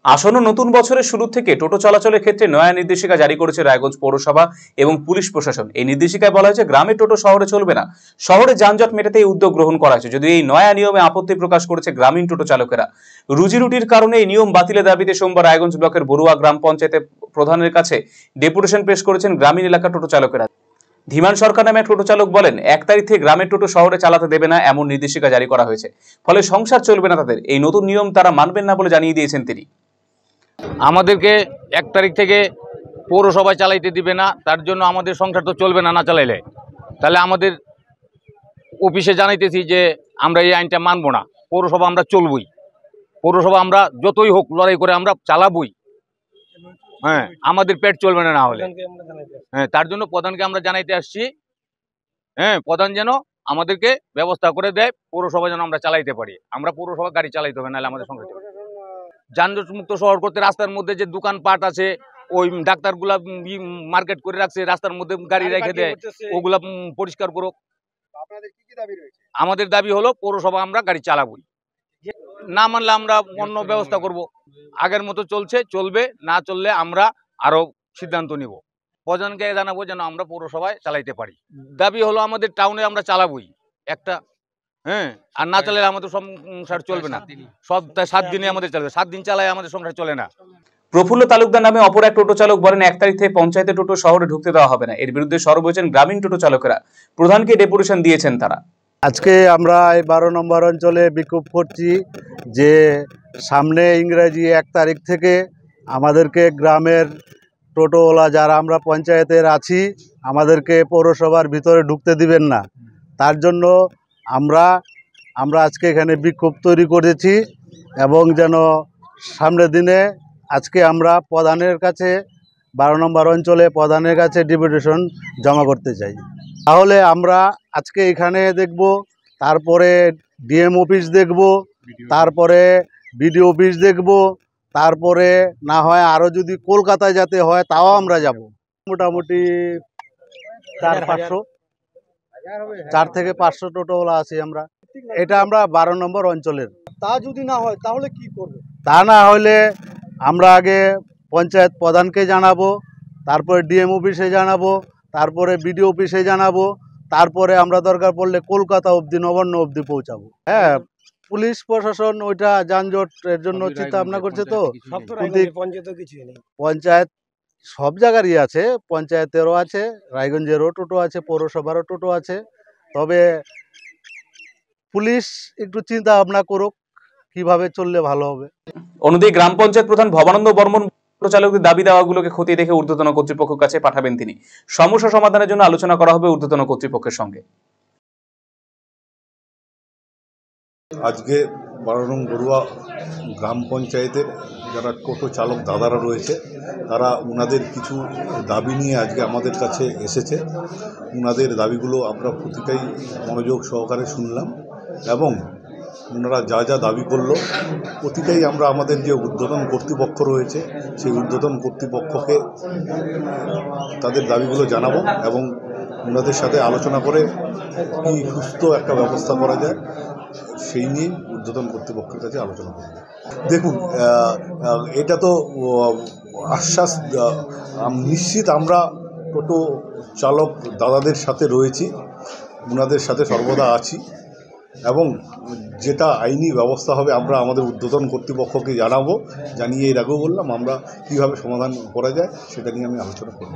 আসন্ন নতুন বছরের শুরু থেকে টোটো চলাচলের ক্ষেত্রে নয়া নির্দেশিকা জারি করেছে রায়গঞ্জ পৌরসভা এবং পুলিশ প্রশাসন। এই নির্দেশিকায় বলা হয়েছে গ্রামের টোটো শহরে চলবে না, শহরে যানজট মেটাতে এই উদ্যোগ গ্রহণ করা হয়েছে। যদিও এই নয়া নিয়মে আপত্তি প্রকাশ করেছে গ্রামীণ টোটো চালকেরা। রুজি রুটির কারণে এই নিয়ম বাতিলের দাবিতে সোমবার রায়গঞ্জ ব্লকের বড়ুয়া গ্রাম পঞ্চায়েতের প্রধানের কাছে ডেপুটেশন পেশ করেছেন গ্রামীণ এলাকার টোটো চালকেরা। ধীমান সরকার নামে এক টোটো চালক বলেন, 1 তারিখ থেকে গ্রামের টোটো শহরে চালাতে দেবে না এমন নির্দেশিকা জারি করা হয়েছে, ফলে সংসার চলবে না তাদের। এই নতুন নিয়ম তারা মানবেন না বলে জানিয়ে দিয়েছেন তিনি। আমাদেরকে 1 তারিখ থেকে পৌরসভায় চালাইতে দিবে না, তার জন্য আমাদের সংসার তো চলবে না, না চালাইলে। তাহলে আমাদের অফিসে জানাইতেছি যে আমরা এই আইনটা মানব না, পৌরসভা আমরা চলবই, পৌরসভা আমরা যতই হোক লড়াই করে আমরা চালাবই। হ্যাঁ, আমাদের পেট চলবে না, না হলে। হ্যাঁ, তার জন্য প্রধানকে আমরা জানাইতে আসছি। হ্যাঁ, প্রধান যেন আমাদেরকে ব্যবস্থা করে দেয়, পৌরসভা যেন আমরা চালাইতে পারি। আমরা পৌরসভা গাড়ি চালাইতে হবে, নাহলে আমাদের সংসার চলবে। যানজট মুক্ত শহর করতে রাস্তার মধ্যে যে দোকানপাট আছে, ওই ডাক্তারগুলা মার্কেট করে রাখছে, রাস্তার মধ্যে গাড়ি রেখে দেয়, ওগুলা পরিষ্কার করুক। আমাদের দাবি হলো পৌরসভা আমরা গাড়ি চালাবই, না মানলে আমরা অন্য ব্যবস্থা করব। আগের মতো চলছে, চলবে, না চললে আমরা আরো সিদ্ধান্ত নিব। প্রধানকে জানাবো যেন আমরা পৌরসভায় চালাইতে পারি। দাবি হলো আমাদের টাউনে আমরা চালাবই একটা। হ্যাঁ, আর না চালালে আমাদের সংসার চলবে না। সব 7 দিনে আমাদের চলবে, 7 দিন চালায় আমাদের সংসার চলে না। প্রফুল্ল তালুকদার নামে অপর এক টোটো চালক বলেন, 1 তারিখ থেকে পঞ্চায়েতের টোটো শহরে ঢুকতে দেওয়া হবে না। এর বিরুদ্ধে সরব হয়েছেন গ্রামীণ টোটো চালকেরা। প্রধানকে ডেপুটেশন দিয়েছেন তারা। আজকে আমরা এই 12 নম্বর অঞ্চলে বিক্ষোভ করছি যে সামনে ইংরেজি 1 তারিখ থেকে আমাদেরকে গ্রামের টোটোওয়ালা যারা আমরা পঞ্চায়েতের আছি, আমাদেরকে পৌরসভার ভিতরে ঢুকতে দিবেন না। তার জন্য আমরা আজকে এখানে বিক্ষোভ তৈরি করেছি এবং যেন সামনের দিনে আজকে আমরা প্রধানের কাছে 12 নম্বর অঞ্চলে প্রধানের কাছে ডেপুটেশন জমা করতে চাই। তাহলে আমরা আজকে এখানে দেখব, তারপরে ডিএম অফিস দেখব, তারপরে বিডিও অফিস দেখব, তারপরে না হয় আরও যদি কলকাতায় যেতে হয় তাও আমরা যাব। মোটামুটি 4 থেকে 500 টোটোওয়ালা আছি আমরা। এটা আমরা 12 নম্বর অঞ্চলের। তা যদি না হয় তাহলে কি করবে? তা না হলে আমরা আগে পঞ্চায়েত প্রধানকে জানাবো, তারপরে ডিএম অফিসে জানাবো, তারপরে বিডিও অফিসে জানাবো, তারপরে আমরা দরকার পড়লে কলকাতা অবধি, নবান্ন অবধি পৌঁছাবো। হ্যাঁ, পুলিশ প্রশাসন ওইটা যানজট এর জন্য চিন্তা ভাবনা করছে। তো পঞ্চায়েত সব জায়গারই আছে, পঞ্চায়েতেরও আছে, রায়গঞ্জেরও টোটো আছে, পৌরসভারও টোটো আছে। তবে পুলিশ একটু চিন্তা ভাবনা করুক কিভাবে চললে ভালো হবে। অন্যদিকে গ্রাম পঞ্চায়েত প্রধান ভবানন্দ বর্মন টোটো চালকদের দাবি দেওয়াগুলোকে খতিয়ে দেখে ঊর্ধ্বতন কর্তৃপক্ষের কাছে পাঠাবেন তিনি। সমস্যা সমাধানের জন্য আলোচনা করা হবে ঊর্ধ্বতন কর্তৃপক্ষের সঙ্গে। আজকে 12 নং বড়ুয়া গ্রাম পঞ্চায়েতের যারা টোটো চালক দাদারা রয়েছে, তারা ওনাদের কিছু দাবি নিয়ে আজকে আমাদের কাছে এসেছে। ওনাদের দাবিগুলো আমরা প্রতিটাই মনোযোগ সহকারে শুনলাম এবং ওনারা যা যা দাবি করলো প্রতিটাই আমরা আমাদের যে ঊর্ধ্বতন কর্তৃপক্ষ রয়েছে সেই ঊর্ধ্বতন কর্তৃপক্ষকে তাদের দাবিগুলো জানাবো এবং ওনাদের সাথে আলোচনা করে কি সুস্থ একটা ব্যবস্থা করা যায় সেই নিয়ে ঊর্ধ্বতন কর্তৃপক্ষের কাছে আলোচনা করব। দেখুন, এটা তো আশ্বাস নিশ্চিত আমরা টোটো চালক দাদাদের সাথে রয়েছি, ওনাদের সাথে সর্বদা আছি এবং যেটা আইনি ব্যবস্থা হবে আমরা আমাদের ঊর্ধ্বতন কর্তৃপক্ষকে জানাবো। জানিয়ে এর আগেও বললাম আমরা কীভাবে সমাধান করা যায় সেটা নিয়ে আমি আলোচনা করব।